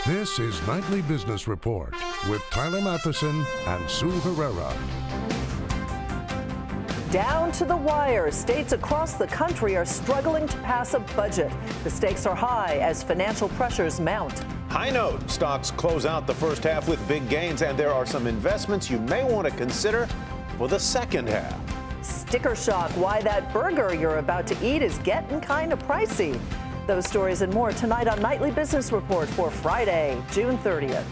This is Nightly Business Report with Tyler Matheson and Sue Herrera. Down to the wire, states across the country are struggling to pass a budget. The stakes are high as financial pressures mount. High note, stocks close out the first half with big gains, and there are some investments you may want to consider for the second half. Sticker shock, why that burger you're about to eat is getting kind of pricey. Those stories and more tonight on Nightly Business Report for Friday, June 30th.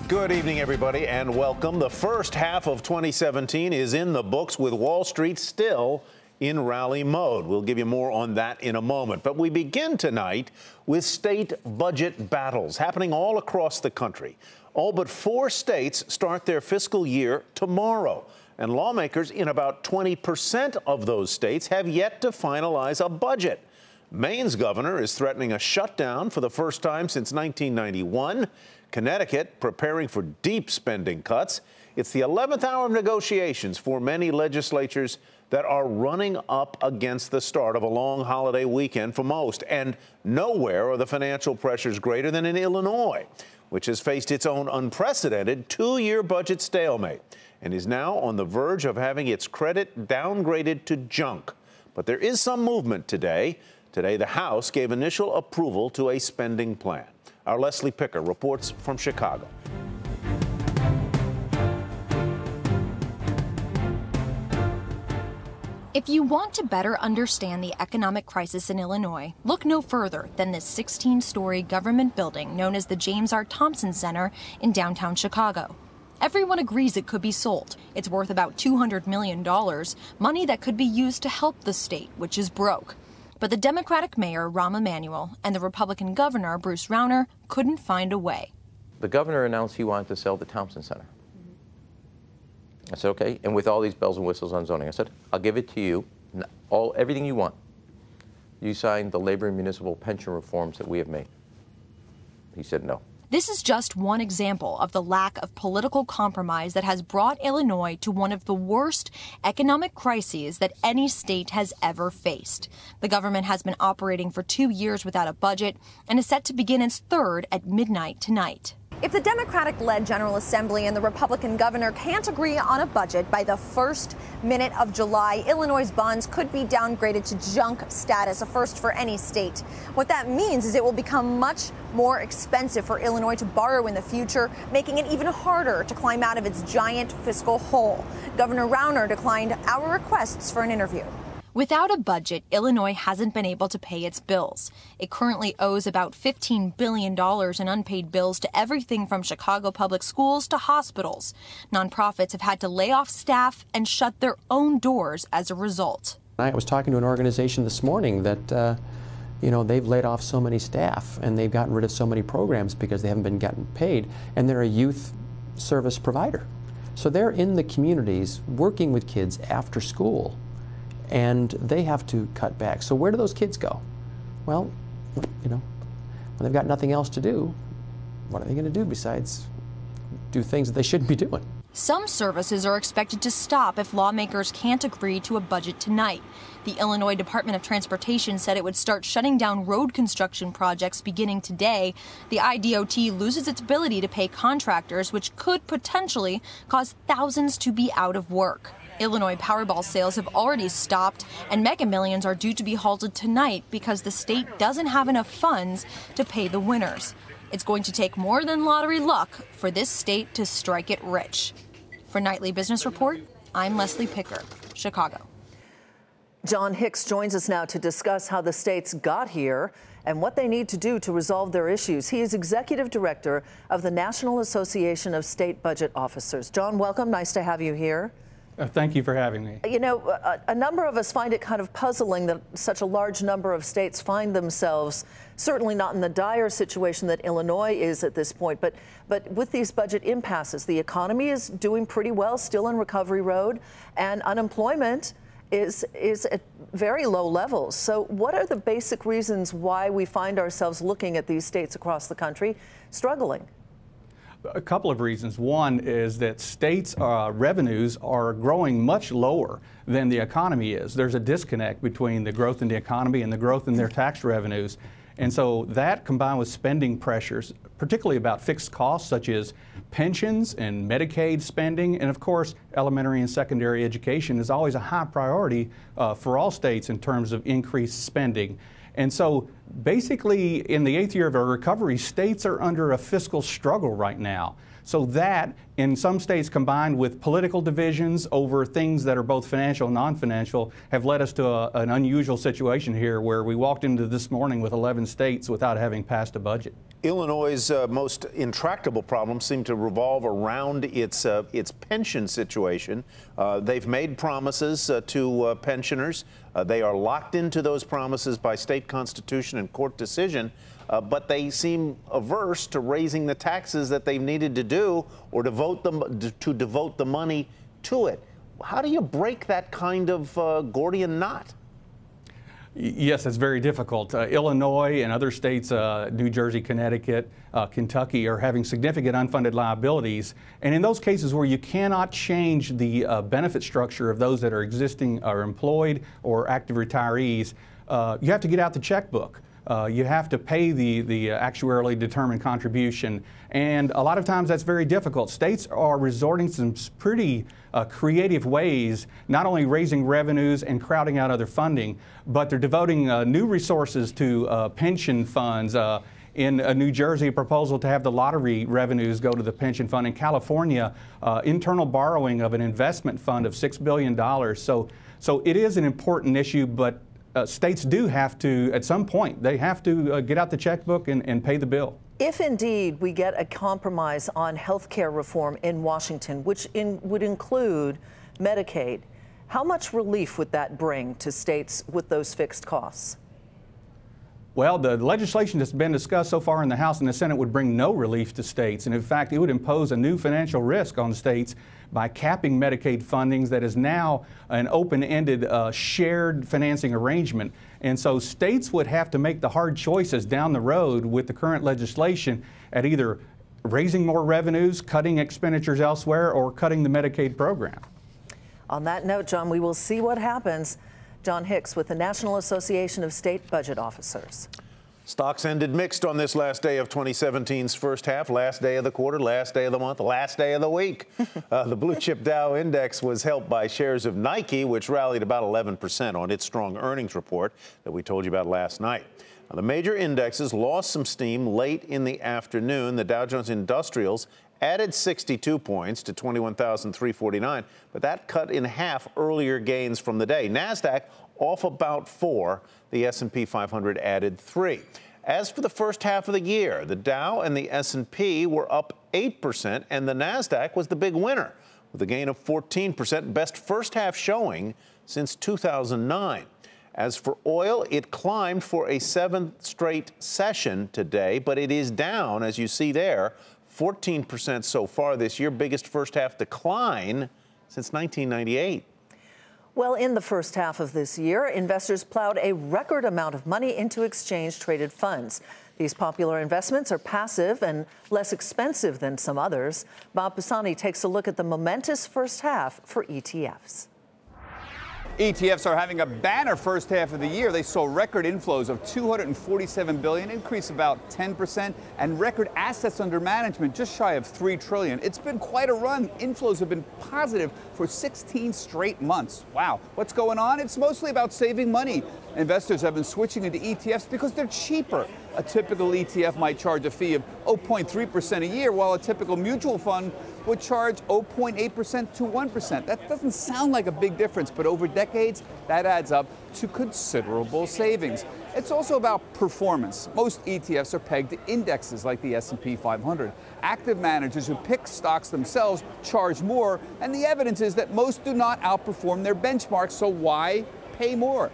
Good evening, everybody, and welcome. The first half of 2017 is in the books with Wall Street still in rally mode. We'll give you more on that in a moment. But we begin tonight with state budget battles happening all across the country. All but 4 states start their fiscal year tomorrow. And lawmakers in about 20% of those states have yet to finalize a budget. Maine's governor is threatening a shutdown for the first time since 1991. Connecticut preparing for deep spending cuts. It's the 11th hour of negotiations for many legislatures that are running up against the start of a long holiday weekend for most. And nowhere are the financial pressures greater than in Illinois, which has faced its own unprecedented 2-year budget stalemate and is now on the verge of having its credit downgraded to junk. But there is some movement today. Today, the House gave initial approval to a spending plan. Our Leslie Picker reports from Chicago. If you want to better understand the economic crisis in Illinois, look no further than this 16-story government building known as the James R. Thompson Center in downtown Chicago. Everyone agrees it could be sold. It's worth about $200 million, money that could be used to help the state, which is broke. But the Democratic mayor, Rahm Emanuel, and the Republican governor, Bruce Rauner, couldn't find a way. The governor announced he wanted to sell the Thompson Center. I said, okay, and with all these bells and whistles on zoning, I said, I'll give it to you, everything you want. You signed the labor and municipal pension reforms that we have made. He said no. This is just one example of the lack of political compromise that has brought Illinois to one of the worst economic crises that any state has ever faced. The government has been operating for 2 years without a budget and is set to begin its third at midnight tonight. If the Democratic-led General Assembly and the Republican governor can't agree on a budget by the first minute of July, Illinois' bonds could be downgraded to junk status, a first for any state. What that means is it will become much more expensive for Illinois to borrow in the future, making it even harder to climb out of its giant fiscal hole. Governor Rauner declined our requests for an interview. Without a budget, Illinois hasn't been able to pay its bills. It currently owes about $15 billion in unpaid bills to everything from Chicago public schools to hospitals. Nonprofits have had to lay off staff and shut their own doors as a result. I was talking to an organization this morning that, they've laid off so many staff and they've gotten rid of so many programs because they haven't been getting paid, and they're a youth service provider. So they're in the communities working with kids after school, and they have to cut back. So where do those kids go? Well, when they've got nothing else to do, what are they going to do besides do things that they shouldn't be doing? Some services are expected to stop if lawmakers can't agree to a budget tonight. The Illinois Department of Transportation said it would start shutting down road construction projects beginning today. The IDOT loses its ability to pay contractors, which could potentially cause thousands to be out of work. Illinois Powerball sales have already stopped, and Mega Millions are due to be halted tonight because the state doesn't have enough funds to pay the winners. It's going to take more than lottery luck for this state to strike it rich. For Nightly Business Report, I'm Leslie Picker, Chicago. John Hicks joins us now to discuss how the states got here and what they need to do to resolve their issues. He is Executive Director of the National Association of State Budget Officers. John, welcome. Nice to have you here. Thank you for having me. A number of us find it kind of puzzling that such a large number of states find themselves certainly not in the dire situation that Illinois is at this point, but with these budget impasses, the economy is doing pretty well, still in recovery road, and unemployment is at very low levels. So what are the basic reasons why we find ourselves looking at these states across the country struggling? A couple of reasons. One is that states' revenues are growing much lower than the economy is. There's a disconnect between the growth in the economy and the growth in their tax revenues. And so that combined with spending pressures, particularly about fixed costs such as pensions and Medicaid spending, and of course elementary and secondary education is always a high priority for all states in terms of increased spending. And so basically in the 8th year of our recovery, states are under a fiscal struggle right now. So that, in some states combined with political divisions over things that are both financial and non-financial, have led us to an unusual situation here where we walked into this morning with 11 states without having passed a budget. Illinois' most intractable problems seem to revolve around its pension situation. They've made promises to pensioners. They are locked into those promises by state constitution and court decision, but they seem averse to raising the taxes that they've needed to do or devote the money to it. How do you break that kind of Gordian knot? Yes, it's very difficult. Illinois and other states, New Jersey, Connecticut, Kentucky, are having significant unfunded liabilities. And in those cases where you cannot change the benefit structure of those that are existing or employed or active retirees, you have to get out the checkbook. You have to pay the actuarially determined contribution. And a lot of times that's very difficult. States are resorting to some pretty creative ways, not only raising revenues and crowding out other funding, but they're devoting new resources to pension funds. In New Jersey, a proposal to have the lottery revenues go to the pension fund. In California, internal borrowing of an investment fund of $6 billion. So it is an important issue, but states do have to, at some point, they have to get out the checkbook and pay the bill. If indeed we get a compromise on health care reform in Washington, which would include Medicaid, how much relief would that bring to states with those fixed costs? Well, the legislation that's been discussed so far in the House and the Senate would bring no relief to states. And in fact, it would impose a new financial risk on states by capping Medicaid fundings that is now an open-ended shared financing arrangement. And so states would have to make the hard choices down the road with the current legislation at either raising more revenues, cutting expenditures elsewhere, or cutting the Medicaid program. On that note, John, we will see what happens. John Hicks with the National Association of State Budget Officers. Stocks ended mixed on this last day of 2017's first half, last day of the quarter, last day of the month, last day of the week. The blue chip Dow index was helped by shares of Nike, which rallied about 11% on its strong earnings report that we told you about last night. Now, the major indexes lost some steam late in the afternoon. The Dow Jones Industrials added 62 points to 21,349, but that cut in half earlier gains from the day. NASDAQ off about 4. The S&P 500 added 3. As for the first half of the year, the Dow and the S&P were up 8%, and the NASDAQ was the big winner with a gain of 14%, best first half showing since 2009. As for oil, it climbed for a 7th straight session today, but it is down, as you see there, 14% so far this year, biggest first half decline since 1998. Well, in the first half of this year, investors plowed a record amount of money into exchange-traded funds. These popular investments are passive and less expensive than some others. Bob Pisani takes a look at the momentous first half for ETFs. ETFs are having a banner first half of the year. They saw record inflows of $247 billion, increase about 10%, and record assets under management just shy of $3 trillion. It's been quite a run. Inflows have been positive for 16 straight months. Wow. What's going on? It's mostly about saving money. Investors have been switching into ETFs because they're cheaper. A typical ETF might charge a fee of 0.3% a year, while a typical mutual fund would charge 0.8% to 1%. That doesn't sound like a big difference, but over decades, that adds up to considerable savings. It's also about performance. Most ETFs are pegged to indexes like the S&P 500. Active managers who pick stocks themselves charge more, and the evidence is that most do not outperform their benchmarks, so why pay more?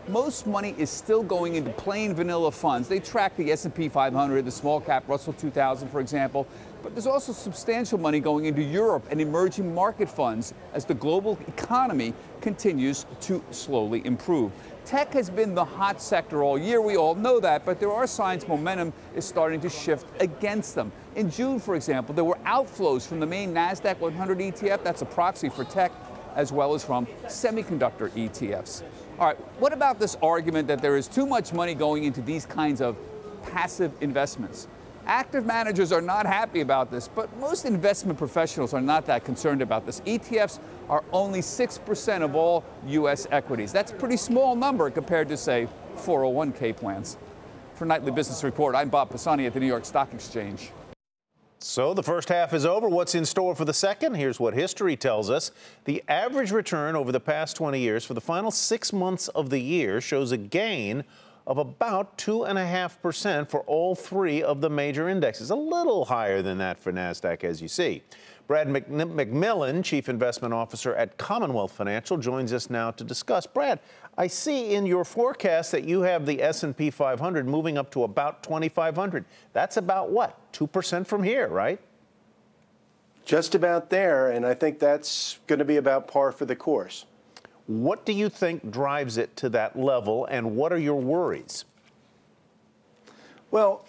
Most money is still going into plain vanilla funds. They track the S&P 500, the small cap Russell 2000, for example. But there's also substantial money going into Europe and emerging market funds as the global economy continues to slowly improve. Tech has been the hot sector all year. We all know that, but there are signs momentum is starting to shift against them. In June, for example, there were outflows from the main NASDAQ 100 ETF, that's a proxy for tech, as well as from semiconductor ETFs. All right, what about this argument that there is too much money going into these kinds of passive investments. Active managers are not happy about this, but most investment professionals are not that concerned about this. ETFs are only 6% of all U.S. equities. That's a pretty small number compared to, say, 401k plans. For Nightly Business Report, I'm Bob Pisani at the New York Stock Exchange. So the first half is over. What's in store for the second? Here's what history tells us. The average return over the past 20 years for the final 6 months of the year shows a gain of about 2.5% for all three of the major indexes. A little higher than that for NASDAQ, as you see. Brad McMillan, Chief Investment Officer at Commonwealth Financial, joins us now to discuss. Brad, I see in your forecast that you have the S&P 500 moving up to about 2,500. That's about what, 2% from here, right? Just about there, and I think that's going to be about par for the course. What do you think drives it to that level, and what are your worries? Well,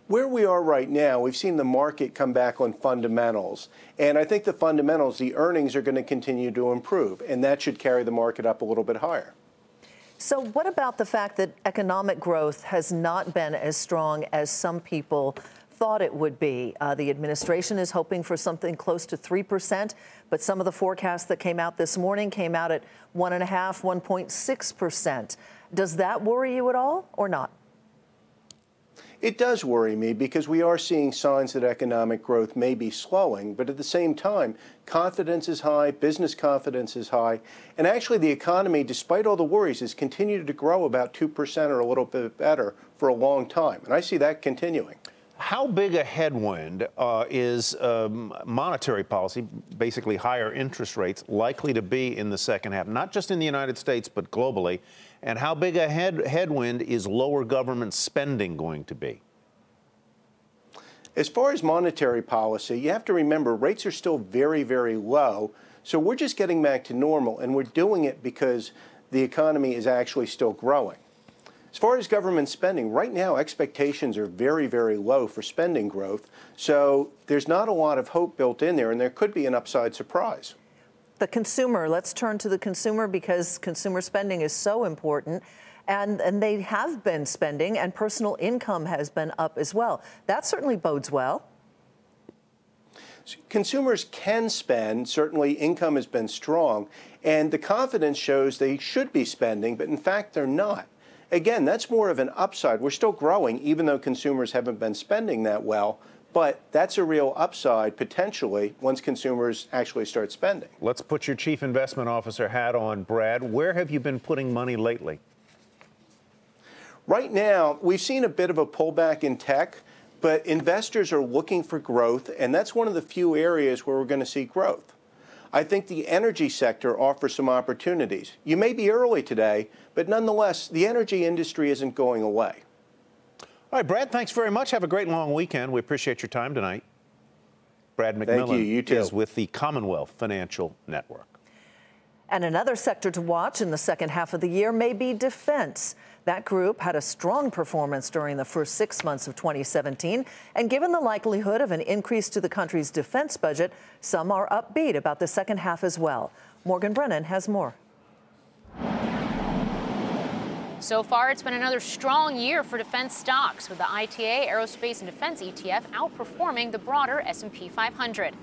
where we are right now, we've seen the market come back on fundamentals. And I think the fundamentals, the earnings are going to continue to improve, and that should carry the market up a little bit higher. So what about the fact that economic growth has not been as strong as some people thought it would be? The administration is hoping for something close to 3%, but some of the forecasts that came out this morning came out at 1.5%, 1.6%. Does that worry you at all or not? It does worry me because we are seeing signs that economic growth may be slowing, but at the same time, confidence is high, business confidence is high, and actually the economy, despite all the worries, has continued to grow about 2% or a little bit better for a long time, and I see that continuing. How big a headwind is monetary policy, basically higher interest rates, likely to be in the second half, not just in the United States, but globally? And how big a headwind is lower government spending going to be? As far as monetary policy, you have to remember rates are still very, very low. So we're just getting back to normal, and we're doing it because the economy is actually still growing. As far as government spending, right now expectations are very, very low for spending growth. So there's not a lot of hope built in there, and there could be an upside surprise. The consumer, let's turn to the consumer because consumer spending is so important. And they have been spending, and personal income has been up as well. That certainly bodes well. Consumers can spend. Certainly income has been strong, and the confidence shows they should be spending, but in fact they're not. Again, that's more of an upside. We're still growing, even though consumers haven't been spending that well. But that's a real upside, potentially, once consumers actually start spending. Let's put your Chief Investment Officer hat on, Brad. Where have you been putting money lately? Right now, we've seen a bit of a pullback in tech, but investors are looking for growth, and that's one of the few areas where we're going to see growth. I think the energy sector offers some opportunities. You may be early today, but nonetheless, the energy industry isn't going away. All right, Brad, thanks very much. Have a great long weekend. We appreciate your time tonight. Brad McMillan you too. is with the Commonwealth Financial Network. And another sector to watch in the second half of the year may be defense. That group had a strong performance during the first 6 months of 2017. And given the likelihood of an increase to the country's defense budget, some are upbeat about the second half as well. Morgan Brennan has more. So far, it's been another strong year for defense stocks, with the ITA Aerospace and Defense ETF outperforming the broader S&P 500.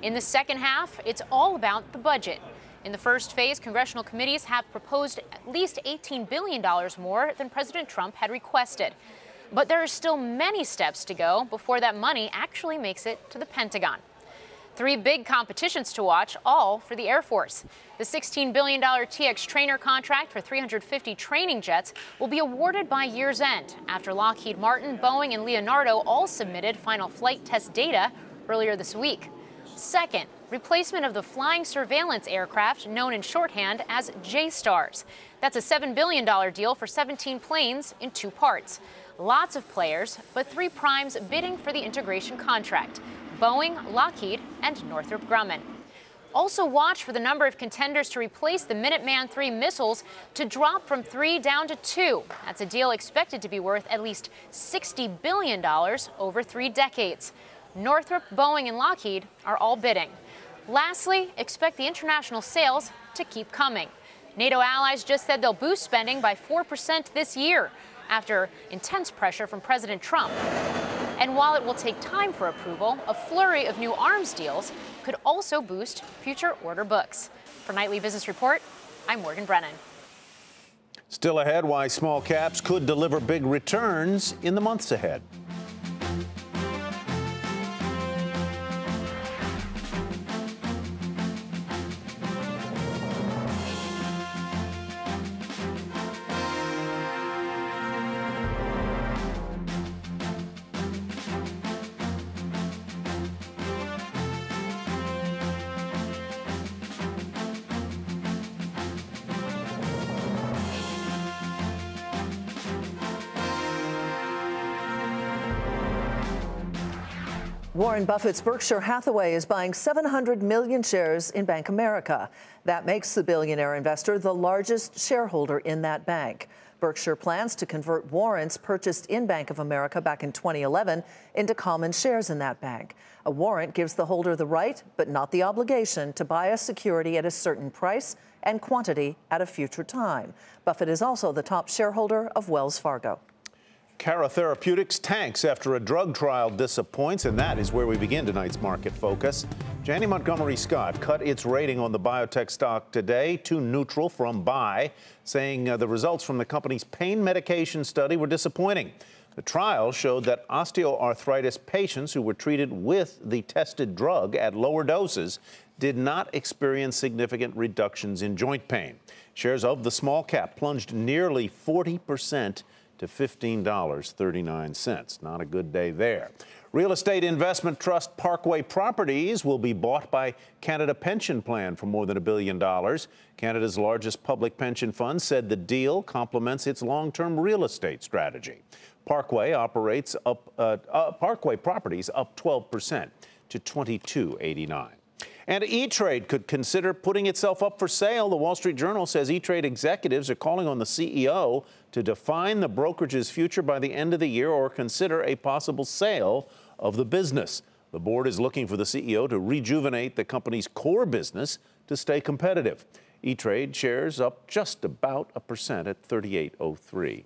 In the second half, it's all about the budget. In the first phase, congressional committees have proposed at least $18 billion more than President Trump had requested. But there are still many steps to go before that money actually makes it to the Pentagon. 3 big competitions to watch, all for the Air Force. The $16 billion TX trainer contract for 350 training jets will be awarded by year's end, after Lockheed Martin, Boeing, and Leonardo all submitted final flight test data earlier this week. Second, replacement of the flying surveillance aircraft known in shorthand as JSTARS. That's a $7 billion deal for 17 planes in 2 parts. Lots of players, but 3 primes bidding for the integration contract: Boeing, Lockheed, and Northrop Grumman. Also watch for the number of contenders to replace the Minuteman III missiles to drop from 3 down to 2. That's a deal expected to be worth at least $60 billion over 3 decades. Northrop, Boeing, and Lockheed are all bidding. Lastly, expect the international sales to keep coming. NATO allies just said they'll boost spending by 4% this year. after intense pressure from President Trump. And while it will take time for approval, a flurry of new arms deals could also boost future order books. For Nightly Business Report, I'm Morgan Brennan. Still ahead, why small caps could deliver big returns in the months ahead. Warren Buffett's Berkshire Hathaway is buying 700 million shares in Bank America. That makes the billionaire investor the largest shareholder in that bank. Berkshire plans to convert warrants purchased in Bank of America back in 2011 into common shares in that bank. A warrant gives the holder the right, but not the obligation, to buy a security at a certain price and quantity at a future time. Buffett is also the top shareholder of Wells Fargo. Cara Therapeutics tanks after a drug trial disappoints, and that is where we begin tonight's market focus. Janney Montgomery Scott cut its rating on the biotech stock today to neutral from buy, saying the results from the company's pain medication study were disappointing. The trial showed that osteoarthritis patients who were treated with the tested drug at lower doses did not experience significant reductions in joint pain. Shares of the small cap plunged nearly 40% to $15.39. Not a good day there. Real estate investment trust Parkway Properties will be bought by Canada Pension Plan for more than $1 billion. Canada's largest public pension fund said the deal complements its long-term real estate strategy. Parkway Properties up 12% to $22.89. And E-Trade could consider putting itself up for sale. The Wall Street Journal says E-Trade executives are calling on the CEO to define the brokerage's future by the end of the year or consider a possible sale of the business. The board is looking for the CEO to rejuvenate the company's core business to stay competitive. E-Trade shares up just about 1% at $38.03.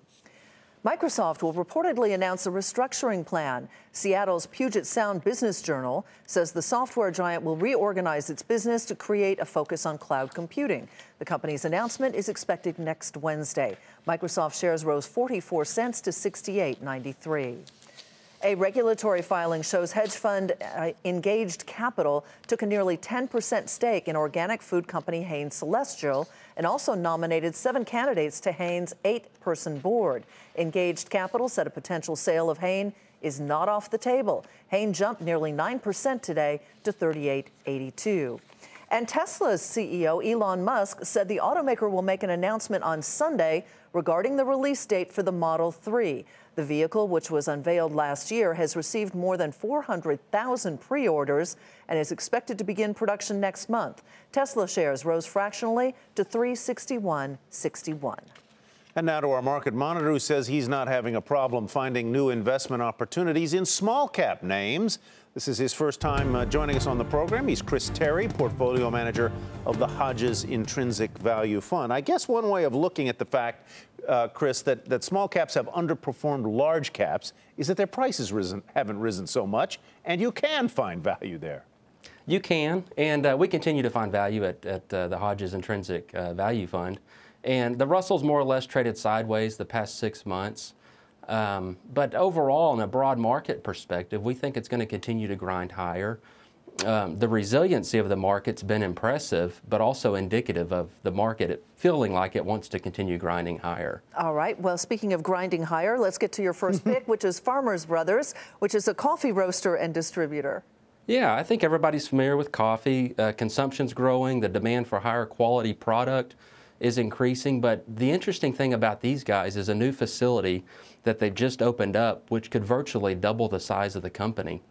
Microsoft will reportedly announce a restructuring plan. Seattle's Puget Sound Business Journal says the software giant will reorganize its business to create a focus on cloud computing. The company's announcement is expected next Wednesday. Microsoft shares rose 44 cents to $68.93. A regulatory filing shows hedge fund Engaged Capital took a nearly 10% stake in organic food company Hain Celestial and also nominated 7 candidates to Hain's 8-person board. Engaged Capital said a potential sale of Hain is not off the table. Hain jumped nearly 9% today to $38.82. And Tesla's CEO Elon Musk said the automaker will make an announcement on Sunday regarding the release date for the Model 3. The vehicle, which was unveiled last year, has received more than 400,000 pre-orders and is expected to begin production next month. Tesla shares rose fractionally to $361.61. And now to our market monitor, who says he's not having a problem finding new investment opportunities in small cap names. This is his first time joining us on the program. He's Chris Terry, portfolio manager of the Hodges Intrinsic Value Fund. I guess one way of looking at the fact, Chris, that small caps have underperformed large caps is that their prices haven't risen so much, and you can find value there. You can, and we continue to find value at the Hodges Intrinsic Value Fund. And the Russell's more or less traded sideways the past 6 months. But overall, in a broad market perspective, we think it's going to continue to grind higher. The resiliency of the market's been impressive, but also indicative of the market feeling like it wants to continue grinding higher. All right. Well, speaking of grinding higher, let's get to your first pick, which is Farmers Brothers, which is a coffee roaster and distributor. Yeah, I think everybody's familiar with coffee. Consumption's growing. The demand for higher quality product is increasing. But the interesting thing about these guys is a new facility that they've just opened up, which could virtually double the size of the company.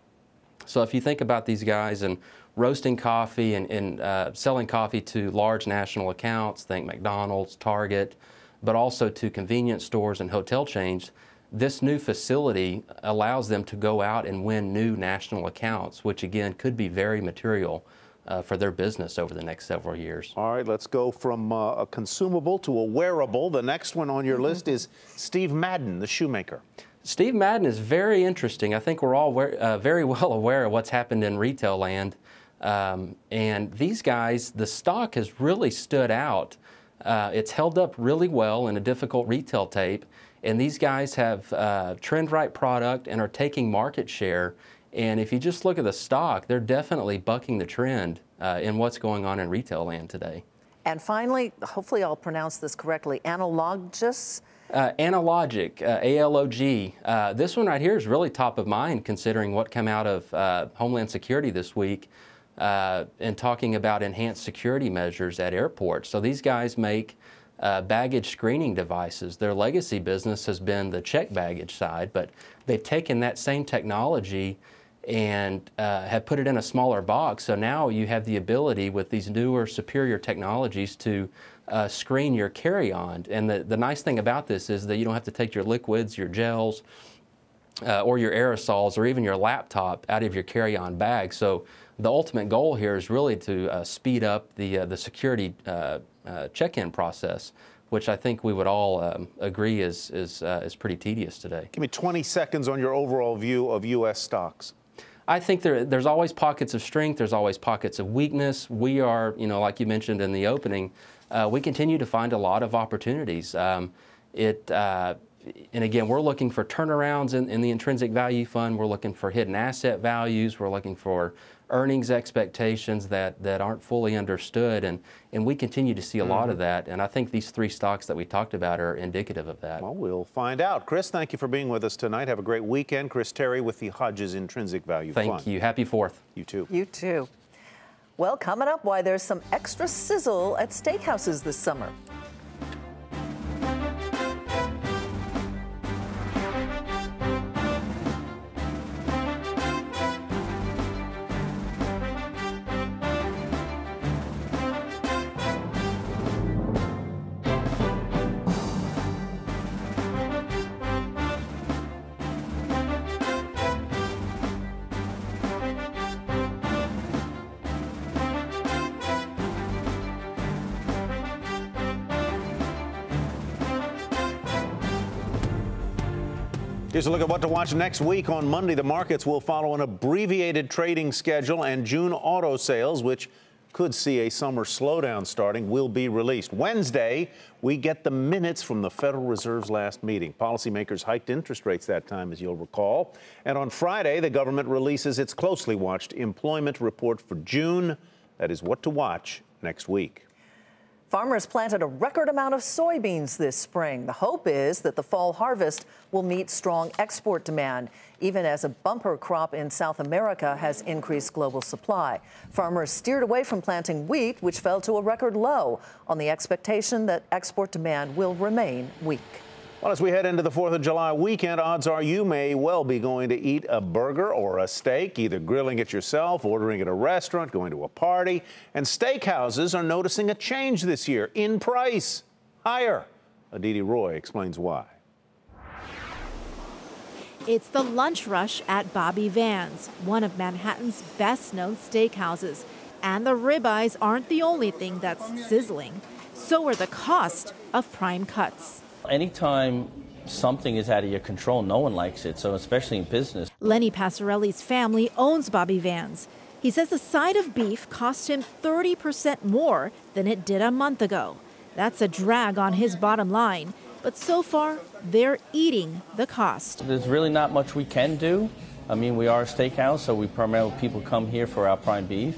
So if you think about these guys and roasting coffee and selling coffee to large national accounts, think McDonald's, Target, but also to convenience stores and hotel chains, this new facility allows them to go out and win new national accounts, which again could be very material for their business over the next several years. All right, let's go from a consumable to a wearable. The next one on your list is Steve Madden, the shoemaker. Steve Madden is very interesting. I think we're all very well aware of what's happened in retail land. And these guys, the stock has really stood out. It's held up really well in a difficult retail tape. And these guys have trend-right product and are taking market share. And if you just look at the stock, they're definitely bucking the trend in what's going on in retail land today. And finally, hopefully I'll pronounce this correctly, Analogous? Analogic, A-L-O-G. This one right here is really top of mind considering what came out of Homeland Security this week and talking about enhanced security measures at airports. So these guys make baggage screening devices. Their legacy business has been the check baggage side, but they've taken that same technology and have put it in a smaller box. So now you have the ability with these newer, superior technologies to screen your carry-on. And the nice thing about this is that you don't have to take your liquids, your gels, or your aerosols, or even your laptop out of your carry-on bag. So the ultimate goal here is really to speed up the security check-in process, which I think we would all agree is pretty tedious today. Give me 20 seconds on your overall view of U.S. stocks. I think there's always pockets of strength. There's always pockets of weakness. We are, like you mentioned in the opening, we continue to find a lot of opportunities. And again, we're looking for turnarounds in the intrinsic value fund. We're looking for hidden asset values. We're looking for earnings expectations that aren't fully understood, and we continue to see a lot of that. And I think these three stocks that we talked about are indicative of that. Well, we'll find out. Chris, thank you for being with us tonight. Have a great weekend. Chris Terry with the Hodges Intrinsic Value Fund. Thank you. Happy 4th. You too. You too. Well, coming up, why there's some extra sizzle at steakhouses this summer. Here's a look at what to watch next week. On Monday, the markets will follow an abbreviated trading schedule, and June auto sales, which could see a summer slowdown starting, will be released. Wednesday, we get the minutes from the Federal Reserve's last meeting. Policymakers hiked interest rates that time, as you'll recall. And on Friday, the government releases its closely watched employment report for June. That is what to watch next week. Farmers planted a record amount of soybeans this spring. The hope is that the fall harvest will meet strong export demand, even as a bumper crop in South America has increased global supply. Farmers steered away from planting wheat, which fell to a record low, on the expectation that export demand will remain weak. Well, as we head into the 4th of July weekend, odds are you may well be going to eat a burger or a steak, either grilling it yourself, ordering at a restaurant, going to a party. And steakhouses are noticing a change this year in price, higher. Aditi Roy explains why. It's the lunch rush at Bobby Van's, one of Manhattan's best-known steakhouses. And the ribeyes aren't the only thing that's sizzling. So are the cost of prime cuts. Anytime something is out of your control, no one likes it, so especially in business. Lenny Passarelli's family owns Bobby Van's. He says a side of beef cost him 30% more than it did a month ago. That's a drag on his bottom line, but so far, they're eating the cost. There's really not much we can do. I mean, we are a steakhouse, so people come here for our prime beef.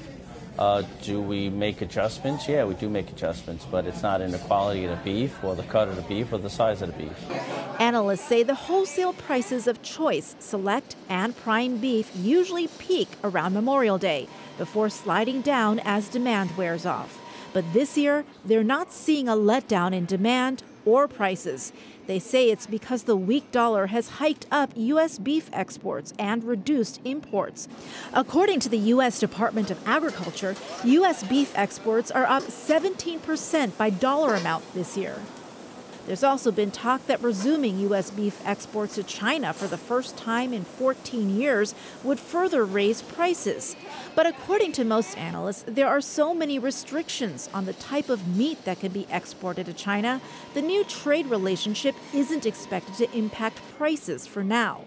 Do we make adjustments? Yeah, we do make adjustments, but it's not in the quality of the beef or the cut of the beef or the size of the beef. Analysts say the wholesale prices of choice, select, and prime beef usually peak around Memorial Day before sliding down as demand wears off. But this year, they're not seeing a letdown in demand or prices. They say it's because the weak dollar has hiked up U.S. beef exports and reduced imports. According to the U.S. Department of Agriculture, U.S. beef exports are up 17% by dollar amount this year. There's also been talk that resuming U.S. beef exports to China for the first time in 14 years would further raise prices. But according to most analysts, there are so many restrictions on the type of meat that can be exported to China, the new trade relationship isn't expected to impact prices for now.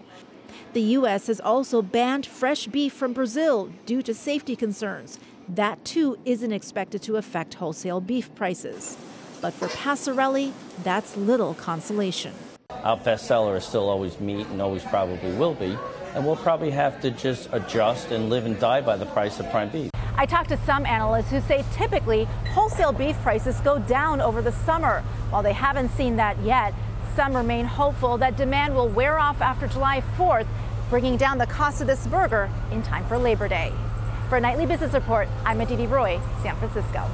The U.S. has also banned fresh beef from Brazil due to safety concerns. That, too, isn't expected to affect wholesale beef prices. But for Passarelli, that's little consolation. Our best seller is still always meat and always probably will be, and we'll probably have to just adjust and live and die by the price of prime beef. I talked to some analysts who say typically wholesale beef prices go down over the summer. While they haven't seen that yet, some remain hopeful that demand will wear off after July 4th, bringing down the cost of this burger in time for Labor Day. For a Nightly Business Report, I'm Aditi Roy, San Francisco.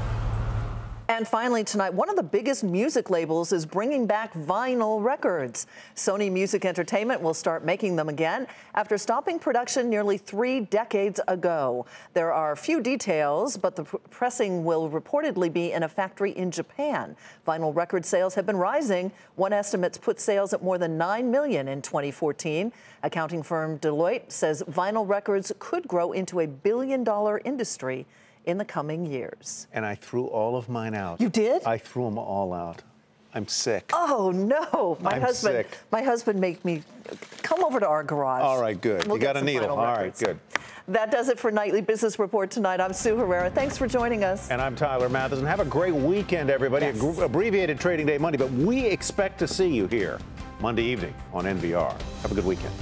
And finally tonight, one of the biggest music labels is bringing back vinyl records. Sony Music Entertainment will start making them again after stopping production nearly 3 decades ago. There are few details, but the pressing will reportedly be in a factory in Japan. Vinyl record sales have been rising. One estimates put sales at more than 9 million in 2014. Accounting firm Deloitte says vinyl records could grow into a billion-dollar industry in the coming years. And I threw all of mine out. You did? I threw them all out. I'm sick. Oh no! I'm sick. My husband made me come over to our garage. All right, good. We'll you got a needle. All right, good. That does it for Nightly Business Report tonight. I'm Sue Herrera. Thanks for joining us. And I'm Tyler Mathisen. Have a great weekend, everybody. Yes. Abbreviated Trading Day Monday, but we expect to see you here Monday evening on NVR. Have a good weekend.